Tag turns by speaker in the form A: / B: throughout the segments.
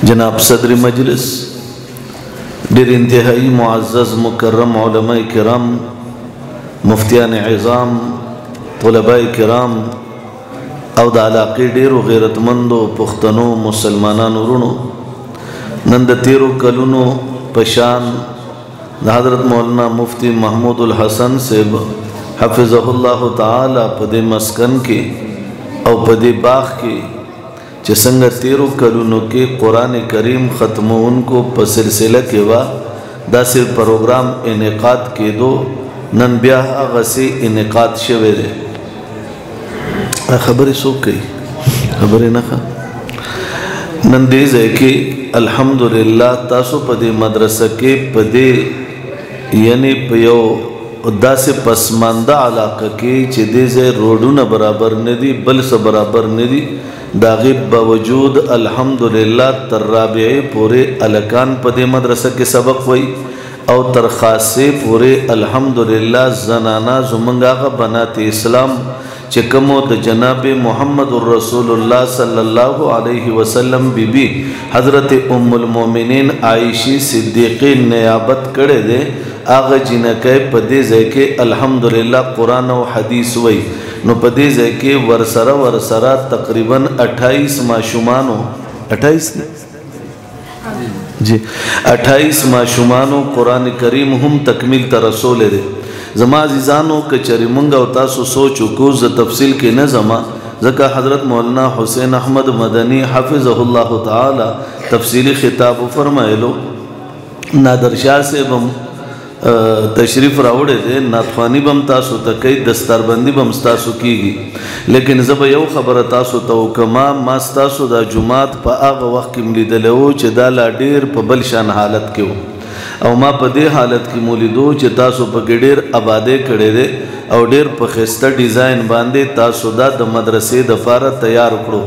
A: जनाब सदर मजलिस, डेर इंतहाई मुअज़्ज़ज़ मुकर्रम उलमा किराम, मुफ्तियान इज़ाम, तुलबाए किराम और द इलाक़े डेरो गैरतमंदो पुख्तनो मुसलमानान वरुणो, नंद तेरो कलुनो पशान हज़रत मौलाना मुफ्ती महमूदुल हसन सेब हफ़िज़हुल्लाह ताला पदे मस्कन के और पदे बाग के चसंग तेरो कलुनो के कुरान करीम ख़त्म उनको पसिलसिला के वा दासिर प्रोग्राम इनेकाद के दो नन ब्याह आगसे इनेकाद शवे दे खबर सो कई खबर न खा नन देज है कि अल्हम्दुलिल्लाह तासो पदे मदरसा के पदे यानी पयो दासे पसमानदा इलाका के चेदेजे रोडू न बराबर नदी बल से बराबर नदी दागिब बावजूद अल्हम्दुलिल्लाह तर्राबे पूरे अलकान पदे मदरसा के सबक हुई और तरखासे पूरे अल्हम्दुलिल्लाह जनाना जुमंगा बनाते इस्लाम चकमो द जनाब मोहम्मद रसूलुल्लाह सल्लल्लाहु अलैहि वसल्लम बीबी हज़रत उम्मुल मोमिनीन आयशी सिद्दीक़ी नियाबत करे दे आग जिनके पदे जैके अल्हम्दुलिल्लाह कुरान और हदीस वही नो पदे जैके वरसरा तकरीबन 28 माशुमानो 28 जी 28 माशुमानो कुरान करीम हम तकमील तरसोले दे जमा अज़ीज़ानो के चरिमुंगा उतासो सोचो कोज़ तफसील के न जमा ज़का हज़रत मौलाना हुसैन अहमद मदनी हाफिज़हुल्लाह ताला तफसीली खिताब फरमाएलो नादर शाह से बम तशरीफ़ रावड़े थे नाथवानी बम तासो तकई दस्तारबंदी बम तासो कीगी लेकिन जब यो खबर तासो तो कमा मास तासो दा जुमात पा आग वक्त की मिलीदले हो चे दाला डेर प बलशान हालत के हो और माँ पदे हालत की मोलिदो चे तासो प डेर आबादे कड़े दे और डेर प खिस्ता डिज़ाइन बांधे तासो दा द मदरसे दफारा तैयार करो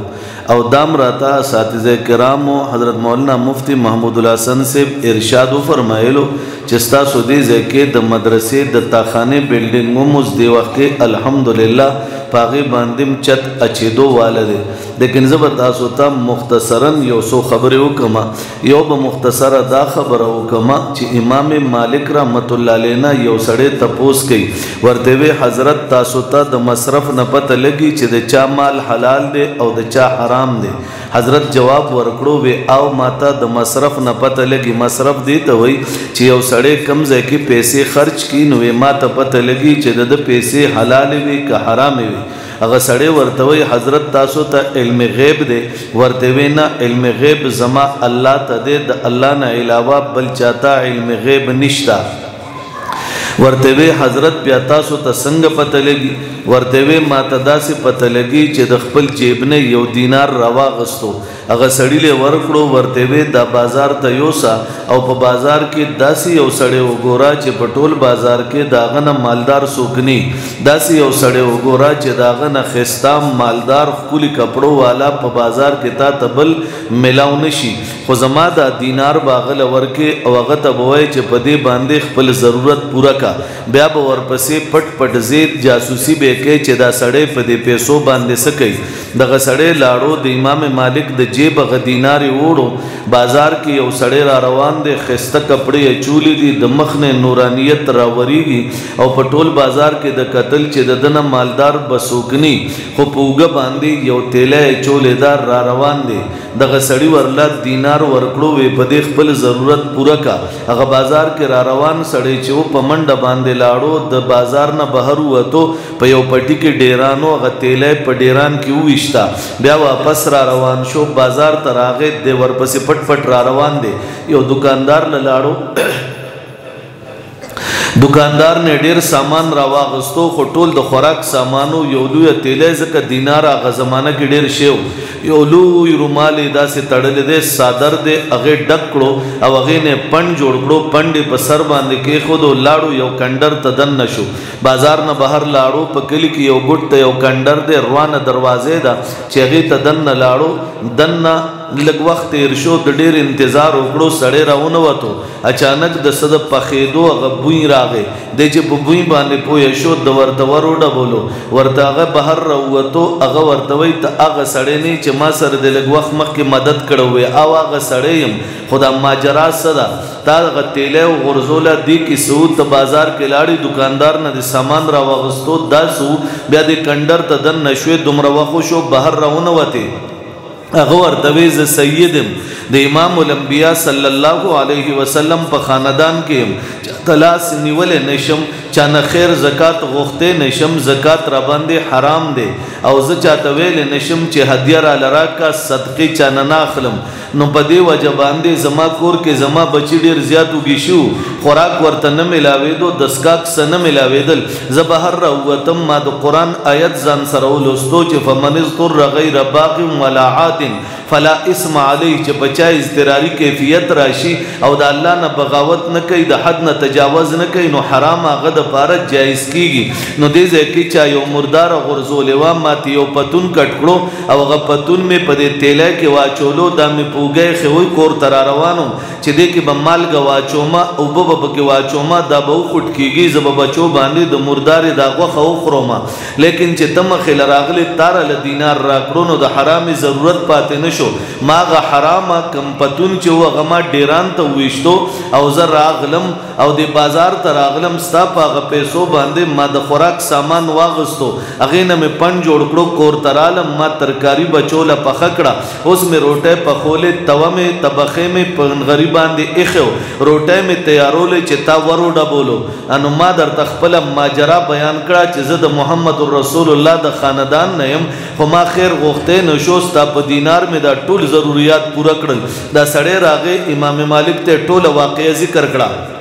A: और दाम रहता सातिज़ किराम हज़रत मौलाना मुफ्ती महमूदुल हसन से इरशाद फरमाएलो चिस्ता सुदी के द मदरसे द ताखाने बिल्डिंग मुझ देवा के अल्हम्दुलिल्लाह पागे बांदिम चत अच्छे दो वालदे लेकिन ज़बरदस्त होता मुख्तसरन यो सो खबर कमा यो ब मुख्तसरा दा खबर कमा ची इमाम मालिक रहमतुल्लाह अलैह यो सड़े तपोस कई वर्तेवे हज़रत तासोता द मसरफ न पत लगी ची दे चा माल हलाल दे और द चा हराम दे हज़रत जवाब वर्कड़ो वे आओ माता द मसरफ न पत लगी मसरफ दी तो वही ची यो सड़े कमज़े के पैसे खर्च की नुवे माता पत लगी ची द पैसे हलाल वे का हराम वे अगर सड़े वर्तवे हज़रत तासो ता इल्म गैब दे वर्तवे ना इल्म गैब जमा अल्लाह तदे द अल्लाह ना इलावा बल चाहता इल्म गैब निश्ता वर्तवे हज़रत प्याता सो तसंग पता लगी वर्तवे मातदा से पता लगी चे दखपल जेब ने यो दीनार रवा गस्तो अगर सड़ी ले वर्कड़ो वर्तवे दा बाजार तयोसा और प बाजार के दासी और सड़े गोरा चे पटोल बाजार के दागना मालदार सोकनी दासी और सड़े गोरा चे दागना खिस्ता मालदार कुली कपड़ों वाला प बाजार के ता तबल मिलाव नशी खुजमा दा दीनार बागल वर्के अवगत अबोए चे पदे बांधे खपल ज़रूरत पूरा का ब्या वर पसे पट पट जेद जासूसी बेके चेदा सड़े पदे पैसों बांधे सकई दगा सड़े लाड़ो द इमाम मालिक द जेब दीनारे ओढ़ो बाजार की और सड़े रा रवान दे खिस्ता कपड़े चूली दी दमख ने नूरानियत रावरीगी और पटोल बाजार के द कतल चे दना मालदार बसूकनी खूबूगा बांधी यो तेला चोलेदार रा रवान दे दगा सड़ी वरला दीनार वर्कड़ो वे पदे खपल ज़रूरत पूरा का अगर बाजार के रा रवान सड़े चो पमंड बांधे लाड़ो द बाजार न बहर हुआ तो पयो पटी के डेरानो अगर तेले प डेरान क्यों विश्ता ब्या वापस रा रवान शो बाजार तरागे दे वर पसे पट पट रा रवान दे यो दुकानदार लाड़ो दुकानदार ने डेर सामान रावा गस्तो खोटोल द खुराक सामानो योलू या तेले जक दीनार आगा ज़माना की डेर शेव योलू रुमाल इदा से तड़ले दे सादर दे अगे डकड़ो अब अगे ने पन जोड़कड़ो पंडे पसर बांधे के खुदो लाड़ो यो कंडर तदन नशो बाजार न बाहर लाड़ो पकली की यो गुट यो कंडर दे रवान दरवाजे दा चेगे तदन न लाड़ो दन्ना لږ وخت تیر شو د ډېر انتظار وکړو سړی راونه وته اچانک د څه د پخېدو هغه بوی راغی دی چې په بوی باندې پوه شو د ورته وروډبولو ورته هغه بهر راووتو هغه ورته وایي ته هغه سړی نه چې ما سره د لږ وخت مخکې مدد کړی وی او هغه سړی یم خو دا ماجرا څه ده تا هغه تیلی وغورځوله دې کې څه ته بازار کې لاړې دوکاندار نه د سامان راواغستو دا څه بیا د کنډر ته دننه شوې دومره وخت شو بهر راونه وتې هغه ورته وی زه سید یم د امام الانبیاء صلی الله علیه وسلم په خاندان کې یم تلاس نیولې نشم چانه خیر زکات غوښته نشم زکات را باندې حرام دی او زه چاته ویل نشم چې هدیه را لراکا صدقې چانه نه اخلم نو په دې وجه باندې زما کور کې زما بچی ډیر زیات وږي شو خوراک ورته نه ملاوېدو دسکاک سره نه ملاوېدل زه بهر راووتم ما د قرآن آیت ځان سره ولوستو چې فمن اضطر غیر باغ ولا عاد فلا اسم علیه چې بچا اضطراری کیفیت راشي او د الله نه بغاوت نه کوي د حد نه تجاوز نه کوي نو حرام هغه د پاره جایز کیږي نو دې ځکه چې چا یو مردار غرزولې وا ماته یو پتون کټ کړو او هغه پتون مې په دې تیله کې واچولو دا مې پوګې خوي کور تر روانو چې دې کې به مالګه واچوما او به کې واچوما دا به خټ کیږي زب بچو باندې د مردار دا غوخه خروما لیکن چې تم خل راغلی تار ل دینار راکړو نو د حرام ضرورت پاتې نشو ماغه حرامه کم پتون چې وغه ما ډیران ته وښتو او زه راغلم او د بازار ته راغلم ستا په پیسو باندې ما د خوراک سامان واغستو هغه نه مې پن جوړ کړو کور ترالم ما ترکاری بچوله په خکړه اوس مې روټه په خولې تومه طبخه مې په غریب باندې اخو روټه مې تیارولې چې تا وروډه بولو انو ما در تخپل ماجرا بیان کړه چې زه د محمد رسول الله د خاندان نه يم خو ما خیر غوښته نشو ستا په دینار مې دا ټول ضرورت پوره کړل دا سړی راغی امام مالک ته ټول واقعي ذکر کړه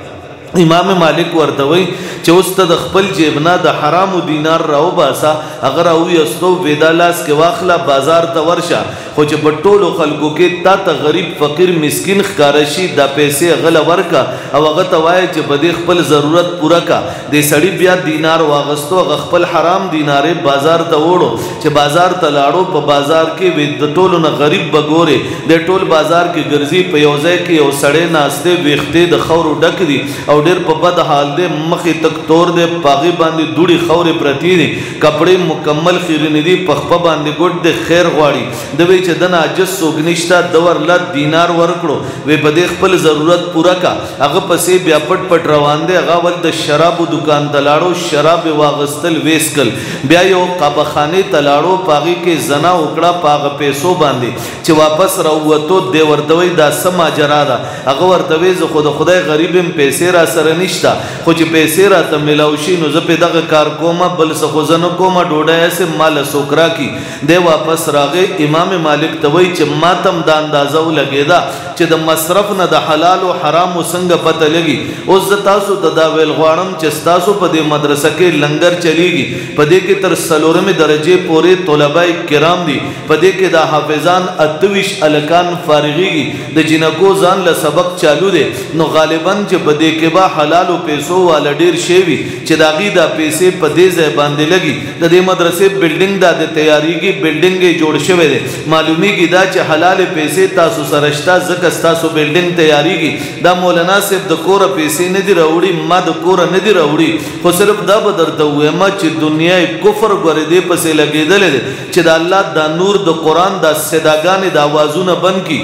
A: امام مالک ورته وی چې اوس ته د خپل جیب نه د حرام دینار راو باسا اگر او یستو ویدالاس کې واخله بازار ته ورشه خو چې په ټولو خلکو کې تا ته غریب فقیر مسکین ښکار شي دا پیسې غله ورکا او هغه ته وایي چې په دې خپل ضرورت پوره کا د سړی بیا دینار واغستو غ خپل حرام دینارې بازار ته وړو چې بازار ته لاړو په بازار کې د ټولو نه غریب بګوري د ټول بازار کې ګرځي په یو ځای کې یو سړی ناشته ویخته د خورو ډک دي او ډېر په بد حال دی مخې تک تور دی پاغي باندې دوړي خورې پرتی دي کپڑے مکمل خیرنی دي پخپه باندې ګډ د خیر غواړي د وی چې د ناجس سوګنشتا دور ل دینار ورکړو وی په دې خپل ضرورت پوره کا هغه پسې بیا پټ پټ روان دی هغه ول د شراب دکان تلاړو شراب واغستل ویسکل بیا یو قبخانه تلاړو پاغي کې زنا وکړه پاغه پیسو باندې چې واپس راووتو دی ورتوي دا سما جرا ده هغه ورتوي زه خود خدای غریبم پیسې را سره نشتا خو چې پیسې را ته ملاوشي نو زه په دغه کار کومه بل څه خو زنه کومه ډوډۍ سه مال سوکرا کی دی واپس راغې امام مالک ته وای چې ماتم د اندازو لګیدا چې د مصرف نه د حلال او حرام څنګه پته لګي اوس ز تاسو ته دا ویل غواړم چې تاسو په دې مدرسه کې لنګر چلیږي په دې کې تر سلورمه درجه پورې طلباء کرام دي په دې کې د حافظان اتويش الکان فارغي د جنکو ځان له سبق چالو دي نو غالبا چې په دې کې با حلال او پیسو ول ډیر شیوي چې داغي دا پیسې په دې ځای باندې لګي د دې مدرسې بلډینګ د تیاریږي بلډینګ جوړ شوی دی معلومیږي دا چې حلال پیسې تاسو سرشتہ زکه تاسو بلډینګ تیاریږي دا مولانا صاحب د کور پیسې نه دی راوړي ما د کور نه دی راوړي خو صرف دا بدرته وایم چې دنیا کفر غره دې پسې لګیدل دي چې د الله د نور د قران د صداګانې د आवाजونه بند کی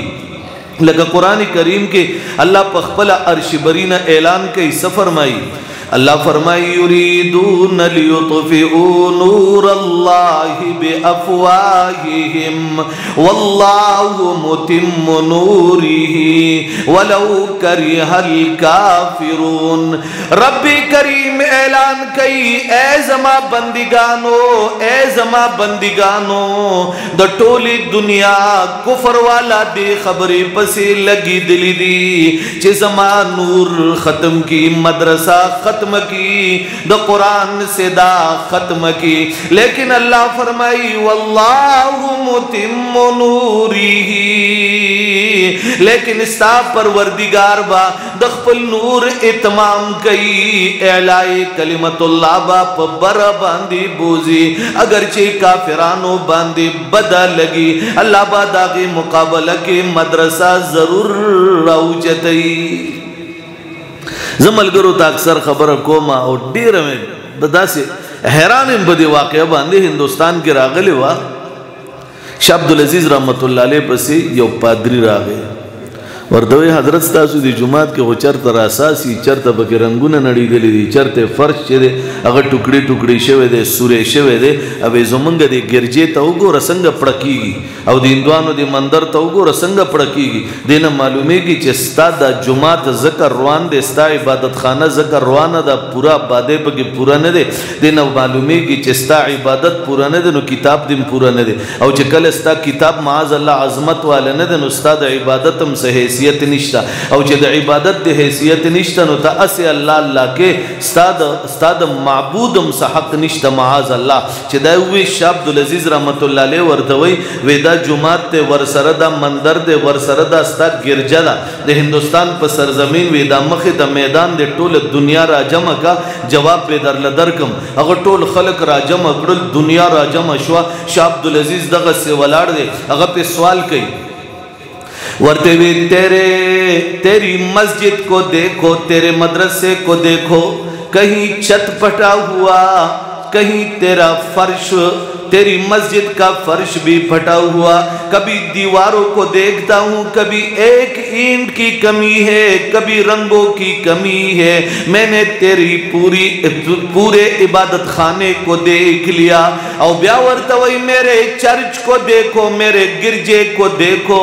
A: لکه قران کریم کې الله په خپل عرش برینه اعلان کوي سفرمایي الله فرمای یریدون لیطفئوا نور الله بافواههم والله متم نوره ولو كره الكافرون رب کریم اعلان کئی اے زما بندگانو د ټولی دنیا کفر والا دی خبرې پسې لګی دلی دی چې زما نور ختم کی مدرسہ ختم ख़त्म की, द कुरान से दा ख़त्म की। लेकिन अल्लाह फरमाई वल्लाहु मुतिम्मु नूरिही, लेकिन इसता परवरदिगार बा दखपल नूर इतमाम कई, एलाए कलिमतुल्लाह बा बर बांदी बूजी, अगरचे काफिरानो बांदी बदा लगी, अल्लाह बा दागे मुकाबला के मदरसा जरूर राउचतई। जमलगरो ता अक्सर खबर कोमा और डेर में बदा से हैरान बदे वाक़या बांधे हिंदुस्तान के रागले वा शाह अब्दुल अजीज रहमतुल्लाह अलैह पसी यो पादरी रागे और दवे हजरत तासु दी जुमात के वो चरत रासासी चरत बके रंगुन नड़ी गली दी चरते फर्श चेदे अगर टुकड़ी टुकड़ी शेवे दे सुरे शेवे दे अबे जुमंग दे गिरजे तवगो रसंग पड़कीगी अब दिंदवानो दे मंदर तवगो रसंग पड़कीगी देना मालूमे की चस्ता दा जुमात ज़कर रवान दे स्ता इबादत खाना ज़कर रवाना दा पूरा बादे बके पूरा न दे देना मालूमे की चस्ता इबादत पूरा न दे नो किताब दिन पूरा न दे और चकल स्ता किताब माज अल्लाह अजमत वाले न दे नो उस्ताद इबादतम सहे निष्ठा और जद इबादत दे हैसियत निष्ठा नो ता असे अल्लाह अल्लाह के स्ताद माबूदम सहक निष्ठा माज अल्लाह चदा हुए शाह अब्दुल अजीज रहमतुल्लाह अलैह वर्दवई वेदा जुमात ते वरसरदा मंदर दे वरसरदा स्ता गिरजला दे हिंदुस्तान पर सरजमीन वेदा मखे द मैदान दे टोल दुनिया राजम का जवाब बेदर लदरकम अगर टोल खलक राजम अगड़ल दुनिया राजम अशवा शाह अब्दुल अजीज दग से वलाड़ दे अगर पे सवाल कई वर्ते हुए तेरी मस्जिद को देखो, तेरे मदरसे को देखो, कहीं छत फटा हुआ, कहीं तेरा फर्श, तेरी मस्जिद का फर्श भी फटा हुआ, कभी दीवारों को देखता हूँ, कभी एक ईंट की कमी है, कभी रंगों की कमी है। मैंने तेरी पूरे इबादत खाने को देख लिया और ब्यावर तवई मेरे चर्च को देखो, मेरे गिरजे को देखो,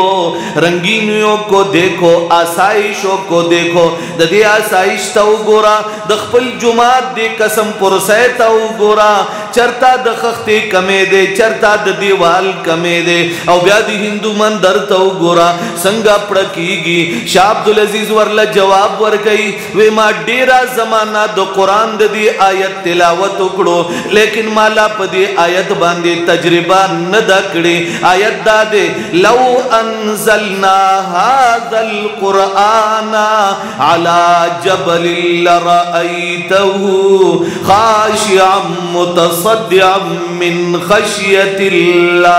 A: रंगीनियों को देखो, आसाइशों को देखो, ददी आसाइश तव गोरा दखपल जुमात दे कसम पुरसे तव गोरा चरता दखते कमे दे चरता द दीवाल कमे दे और ब्यादी हिंदू मंदर तो गोरा संगा पड़कीगी। शाह अब्दुल अजीज वरला जवाब वर गई वे मा डेरा जमाना दो कुरान दी आयत तिलावत उकड़ो लेकिन माला पदी आयत बांधे तजरिबा न दकड़े आयत दादे लौ अनज़लना हाज़ल कुरआना अला जबलिल लरअयतहु खाशिअम मुतसद्दिअम मिन खशियतिल्लाह।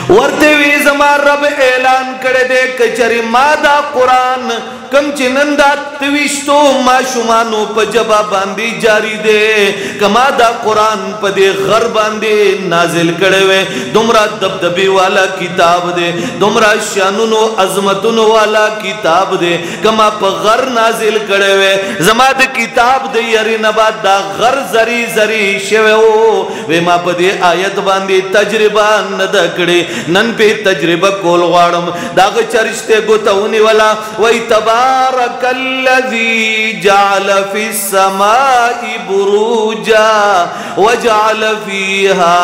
A: वर्ते वी जमा रब ऐलान करे दे कचरी मादा कुरान कम चिनंदा तविश्तो माशुमानो पजबा बांदी जारी दे कमादा कुरान पदे घर बांदे नाजिल करे वे दुमरा दबदबी वाला किताब दे दुमरा शानुनो अजमतुनो वाला किताब दे कमा प घर नाजिल करे वे जमा दे किताब दे यरी नबाद दा घर जरी जरी शेवे ओ वे मा पदे आयत बांदी तजरिबा न दकड़े नन पे तजरिबा कोल वाड़म दाग चरिश्ते गोतौनी वाला वही तबारकल्लज़ी जअल फिस समाई बुरूजा वजअल फीहा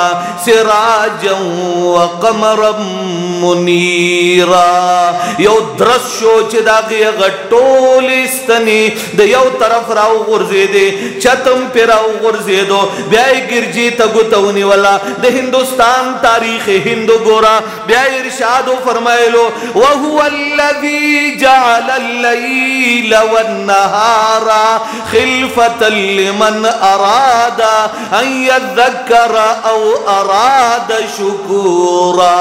A: सिराजन व कमरन मुनीरा। यो दृश्यो च दागे गटोलिस्तनी द यो तरफ राव गुरजे दे चतम पे राव गुरजे दो ब्याय गिरजी तगुतौनी वाला द हिंदुस्तान तारीख हिंदू गोरा ब्याय इरशाद फरमाए लो वहुवल्लज़ी जअल अल-लैल वन-नहारा खिलफतन लिमन अरादा अन यज़्ज़करा औ अरादा शुकूरा।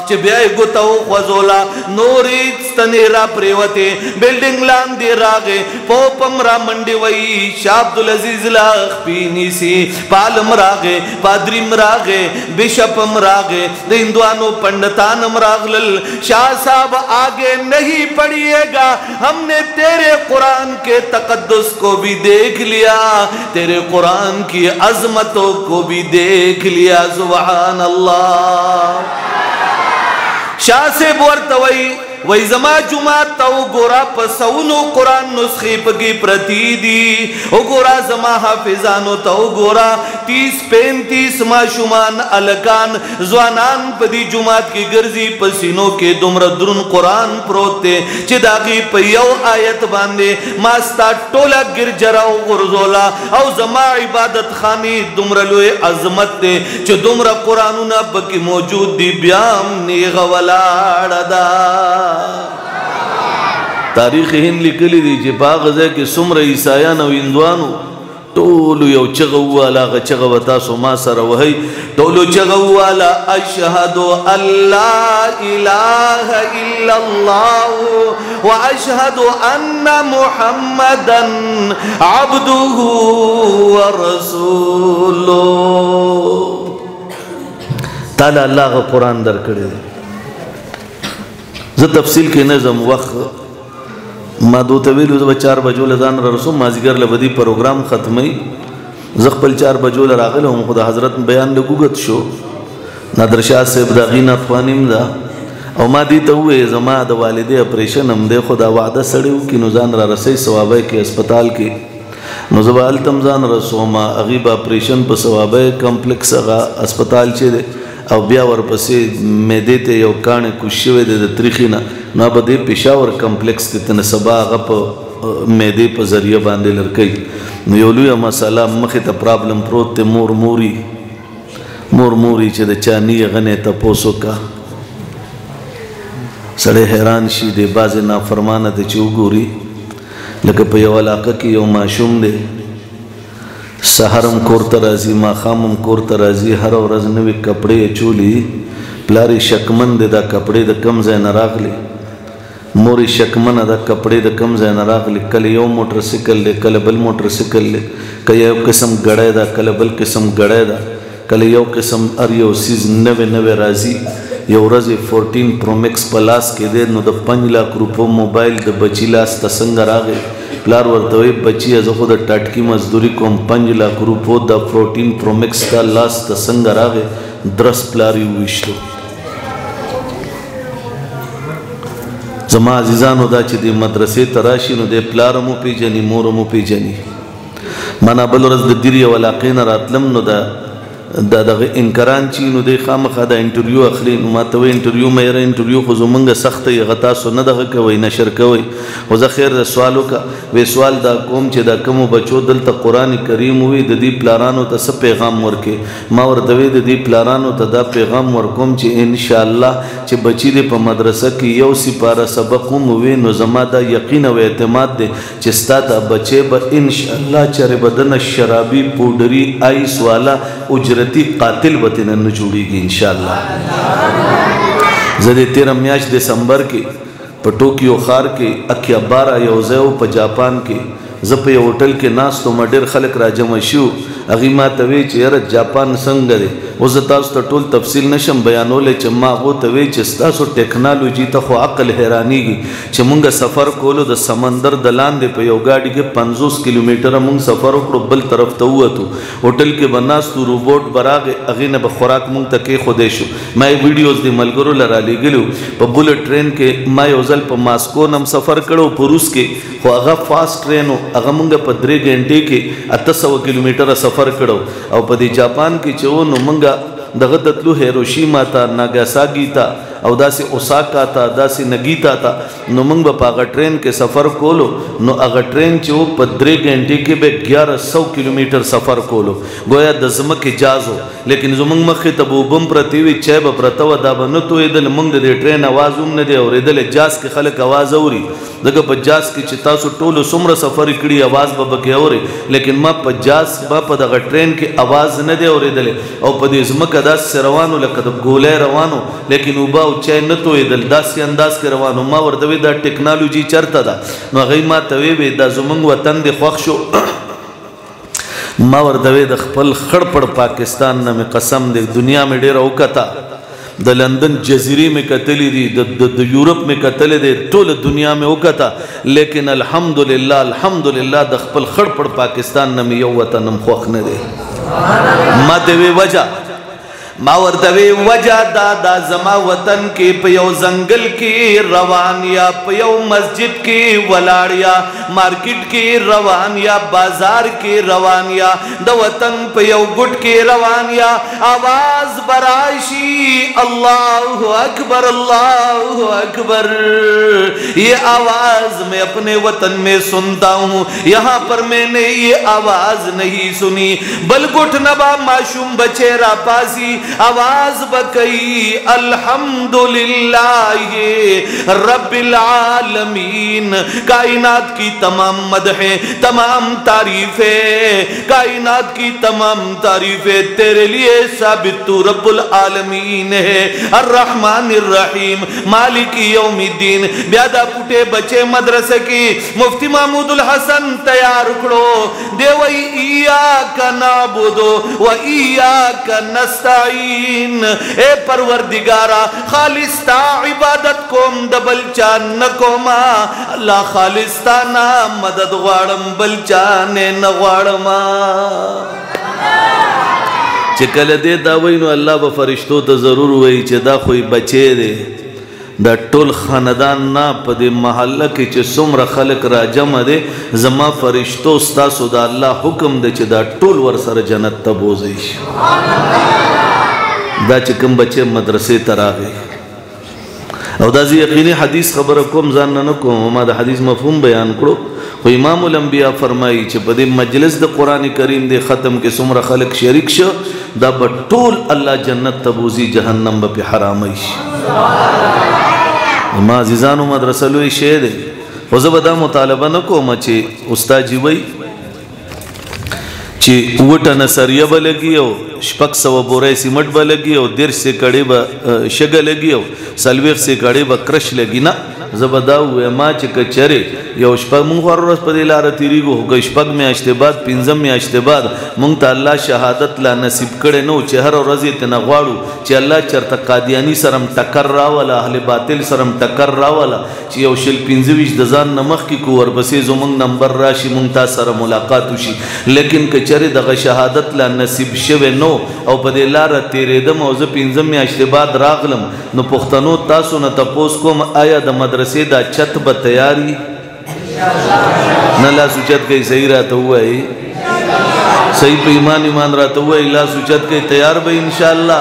A: च ब्याय गुतौ खजोला नूरी स्तनेरा प्रेवते बिल्डिंग लान दे रागे पोपम रा मंडी वही शाह अब्दुल अजीज लाख पीनी सी पालम रागे पादरीम रागे बिशपम रागे हिंदुआनो पंडितानम रागलल शाह साहब आगे नहीं पढ़िएगा हमने तेरे कुरान के तकद्दुस को भी देख लिया तेरे कुरान की अजमतों को भी देख लिया। सुभान अल्लाह। शाह से बोर तवई वही जमा जुमात ता गोरा पसौनो कुरान नुस्खे पकी प्रती दी ओ गोरा जमा हाफिजानो ता गोरा 30-35 माशुमान अलकान जवानान पदी जुमात की गर्जी पसीनों के दुमर दुरुन कुरान प्रोते चिदागी पयौ आयत बांधे मास्ता टोला गिरजराओ गुरजोला औ जमा इबादत खानी दुमर लोए अजमत ते च दुमर कुरानुना बकी मौजूद दी ब्याम ने गवलाड़ा तारीख हिंद लिखली दी जे बागज़े के सुमर ईसायान और हिंदुआनो टोलू यो चगवाला का चगवता सुमा सर वही टोलू चगवाला अशहदु अल्लाह इलाहा इल्लल्लाह व अशहदु अन्ना मुहम्मदन अब्दुहु व रसूलुहु। ताला अल्लाह का कुरान दर करे ज तफसील के नज़म वक्त मा दो तवील 4 बजो लजान रसो माजिगर लबदी प्रोग्राम ख़त्म जख्पल 4 बजो रागल हम खुदा हज़रत बयान लगुगत शो नादरशाह से बदागीना ख्वानिम दा और मा दी तो हुए जमा द वालिदे ऑपरेशन हम दे खुदा वादा सड़े कि नुजान रा रसई सवाब के अस्पताल के नुजबाल तमजान रसो मा अगीब ऑपरेशन पर सवाब कम्प्लेक्स अस्पताल चे दे और ब्या वर पसे मैदे ते यो काने कुशवे दे तरीखिना ना बदे पेशावर कम्प्लेक्स ते तन सबा गप मैदे पर जरिया बांधे लड़कई योलू मसाला मखे त प्रॉब्लम प्रोत ते मोर मोरी चे चानी गने तपोसो का सड़े हैरान शी दे बाजे ना फरमाना ते चूगोरी लगे पयवाला की यो माशूम दे सहरम कोर तराजी माखामम कोर तराजी हर रज नवी कपड़े चोली प्लारी शकमन दे दा कपड़े द कम जै न रागली मोरी शकमन अदा कपड़े द कम जै न रागली कल यो मोटरसाइकिल ले कल बल मोटरसाइकिल ले कयो किस्म गड़े दा कल बल किस्म गड़े दा कल यो किस्म अरियो सीज नवे राजी यो रज 14 प्रो मैक्स प्लस के दे नो द 5 लाख रुपये मोबाइल द बची लास तसंग रागे प्लार वर्तवे बची अज खुद टाटकी मजदूरी को 5 लाख रुपये द 14 प्रो मैक्स का लास तसंग रागे द्रस प्लारी विश्व जमा अजीजान उदा ची दे मदरसे तराशी नो दे प्लारमो पे जनी मोरमो पे जनी माना बलरज द दिरी वाला केना रातलम नो दा इनकरान ची नो दे खाम खादा इंटरव्यू अखली मातवे इंटरव्यू मेरा इंटरव्यू को जुमंग सख्त ये गता सो न दग कोई नशर कोई वज़ खैर सवालों का वे सवाल दा कौम चे दा कमो बचो दल त कुरान करीम हुई ददी प्लारानो त सब पैगाम वर्के मा वर दवे ददी प्लारानो त दा पैगाम वर कौम चे इंशाअल्लाह चे बची दे प मदरसा की यो सिपारा सबक हुए नो जमा दा यकीन व एतमाद दे चिस्ता ता बचे ब इंशाअल्लाह चरे बदन शराबी पाउडरी आइस वाला उजरती कातिल बतिन न जुड़ेगी इंशाअल्लाह। ज़दे 13 म्याश दिसंबर के प टोक्यो खार के अखिया 12 योज़ेव प जापान के जपे होटल के नास तो मडेर खलक राजमशु अगीमा तवे चेर जापान संगरे उजतास तो टोल तफसील नशम बयानोले चम्मा वो तवे चिस्तासो टेक्नोलॉजी तो खो अकल हैरानी की चमुंगा सफ़र कोलो द समंदर दलान दे पे गाड़ी के 50 किलोमीटर मुंग सफ़र को बल तरफ तो हुआ तो होटल के बनास तो रोबोट बरागे अगीन बखुराक मुंग तके खुदेशु मैं वीडियोस दे मलगरो लरा ली गलू प बुलेट ट्रेन के मैं ओजल प मास्को नम सफ़र करो पुरुष के खो अगा फास्ट ट्रेन हो अगा मुंगा प 3 घंटे के 800 किलोमीटर सफ़र करो और पदी जापान की चो नो मंगा दगदतलू हिरोशिमा था नागासाकी था और दासी ओसाका था दासी नगीता था नो मंग बागा ट्रेन के सफ़र कोलो नो अगर ट्रेन चो 15 घंटे के बे 1100 किलोमीटर सफ़र कोलो गोया दजम के जाज हो लेकिन जो मंग मखे तबू बम प्रतिवी चैब प्रतव दाब न तो इधल मंग दे ट्रेन आवाज़ न दे और इधल जास के खलक आवाज़ औरी जगह पचास की चितासु टोलो सुमर सफ़र इकड़ी आवाज़ बबके और लेकिन माँ 50 बापद अगर ट्रेन की आवाज़ न दे और इधल और पदी जमक अदास से रवानो लकद गोले रवानो लेकिन उबा उच्चाई न तो इधल दास के अंदाज के रवानो माँ वर्दवे दा टेक्नोलॉजी चरता था न गई माँ तवे वे दा जुमंग वतन दे ख्वाक्षो माँ वर्दवे द खपल खड़पड़ पाकिस्तान न में कसम दे दुनिया में डेरा उकता द लंदन जजीरे में कतली दी द यूरोप में कतले दे टोल दुनिया में उकता लेकिन अल्हम्दुलिल्लाह द खपल खड़पड़ पाकिस्तान न में यो वतन ख्वाख न दे माँ देवे वजह ما ورته وجہ دا زما وطن کې په یو ځنګل کې روان یا په یو مسجد کې ولاړ یا مارکیټ کې روان یا بازار کې روان یا د وطن په یو ګټ کې روان یا आवाज برائشی اللہ اکبر اللہ اکبر، یہ آواز میں اپنے وطن میں سنتا ہوں، یہاں پر میں نے یہ آواز نہیں سنی بل گھٹ نبا معشوم بچے را پاسی آواز بکئی الحمدللہ رب العالمین، کائنات کی تمام مدحیں تمام تعریفیں، کائنات کی تمام تعریفیں تیرے لیے ثابت تو رب العالمین ہے، الرحمن الرحیم مالک یوم الدین۔ بیادہ پوٹے بچے مدرسے کی مفتی محمود الحسن تیار کرو دیوئی ایاک نعبدو و ایاک نستعین، اے پروردگارا خالص تا عبادت کوم دبل چان نکوما، اللہ خالص تا نا مدد غوارم بل چانے نغوارما۔ چکل دے دا وینو اللہ با فرشتو تا ضرور وی چه دا خوی بچے دے دا ټول خاندان نا پا دے محلہ کی چه سمر خلق را جمع دے زما فرشتو ستاسو دا اللہ حکم دے چه دا ټول ورسر جنت تا بوزیش دا چکم بچے مدرسے تراغے او دا زی یقینی حدیث خبر کوم زان نکوم وما دا حدیث مفہوم بیان کرو خو امام الانبیاء فرمائی چه پا دے مجلس دا قرآن کریم دے ختم کے سمر خلق شریک شو دا با ټول اللہ جنت تبوزی جہنم با پی حرامش ما عزیزانو مدرسلوی شہد ہے وزب دا مطالبہ نکو ما چه استاد جی وی چه اوٹا نصریہ با لگی او شپک سوا بورائی سیمٹ با لگی او دیر سے کڑی با شگا لگی او سلویخ سے کڑی با کرش لگی نا زبداو وی ما چه کچره یو شپک مونگ خوار رس پا دیلار تیریگو ہوگا شپک میں اشتباد پینزم میں اشتباد مونگ تا اللہ شہادت لا نصیب کڑے نو چه ہر رضی تنغوارو چه اللہ چرتا قادیانی سرم ٹکر راولا اہل باطل سرم ٹکر راولا چه یو شل پینزویش دزان نمخ کی کو وربسی زو مونگ نمبر راشی مونگ تا سر ملاقاتو شی لیکن کچره دغا شہادت لا نصیب شوه نو او پا دیلار تیریدم او زو پینزم میں اشتباد راغلم نو پختنو تاسو نتپوس کوم آیا دا مدرسے دا چت با تیاری نلا سوچت کئی صحیح رہتا ہوا ہے صحیح پہ ایمان رہتا ہوا ہے لا سوچت کئی تیار با انشاءاللہ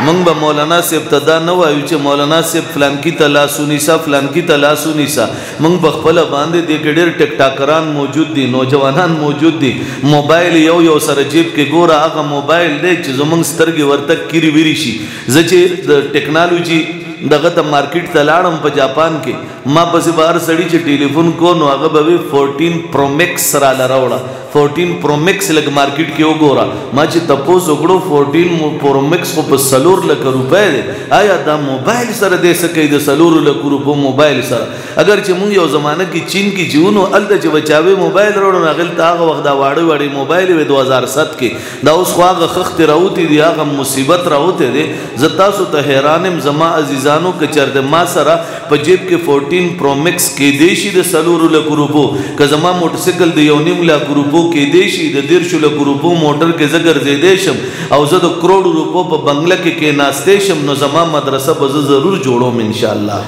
A: منگ با مولانا سے ابتدا نو آئیو چه مولانا سے فلان کی تلاسو نیسا فلان کی تلاسو نیسا منگ بخپل باندے دیکھ دیر ٹک ٹاکران موجود دی نوجوانان موجود دی موبائل یو سر جیب کے گورا آقا موبائل دے چیزو منگ سترگی ورتک کیری ویری شی زچے ٹیکنالوجی دغه ته مارکیټ ته لاړم په جاپان کې ما پسې بهر سړی چې ټلیفون کو نو هغه به 14 پرو میکس را لراوړه 14 پرو میکس لګ مارکیټ کې وګوره ما چې تپوس وکړو 14 پرو میکس خو په سلور لک روپے دی آیا دا موبایل سره دې سکه د سلور لک روپو موبایل سره اگر چې مونږ یو زمانہ کې چین کې جیونو الته چې بچاوي موبایل وروړو نغل تا هغه وخت دا واړی موبایل و 2007 کې دا اوس خو هغه خخت راوتی دی هغه مصیبت راوته دی زتا سو ته حیرانم زما عزیزانو که چرته ما سره په جیب کې 14 پرو میکس کې دیشي د سلور لک روپو که زما موټر سایکل د 1.5 لک روپو کې دیشي د 1.5 لک روپو موټر کې زګر زیدې شم او زه د کروڑ روپو په بنگله کې ناشته شم نو زما مدرسه به ضرور جوړوم ان شاء الله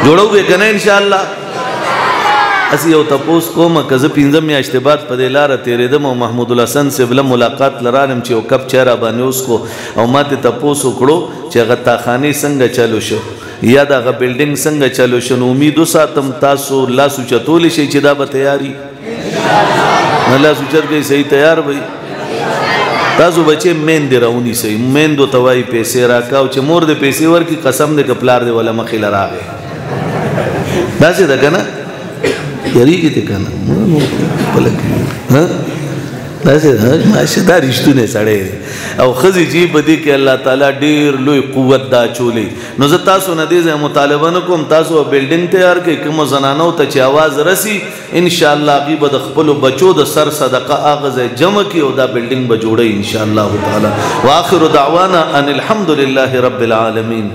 A: جوړوږي کنه ان شاء الله اسی یو تپوس کوم کزه پینځم یا اشتباط په دلاره تیرېدم او محمود الحسن سے بل ملاقات لرانم چې او کپ چهره باندې اوس کو او ماته تپوس وکړو چې غتا خاني څنګه چالو شو یا دا غ بلډینګ څنګه چالو شو نو امید ساتم تاسو لا سوچتول شي چې دا به تیاری الله سوچت کې صحیح تیار وي تاسو بچے مین دی راونی سي مین دو توای پیسې راکاو چې مور دې پیسې ورکی قسم دې کپلار دې ولا مخې لراغه دا څه ده کنه یاری کی ته کنه بلک ها دا څه ماشه دا رښتونه سړی او خزي جی بدی کې الله تعالی ډیر لوی قوت دا چولې نو زه تاسو نه دې مطالبه نکوم تاسو بلډینګ تیار کې کوم زنانو ته چې आवाज رسی ان شاء الله غیب د خپل بچو د سر صدقه اغاز جمع کی او دا بلډینګ به جوړي ان شاء الله تعالی واخر دعوانا ان الحمد لله رب العالمین.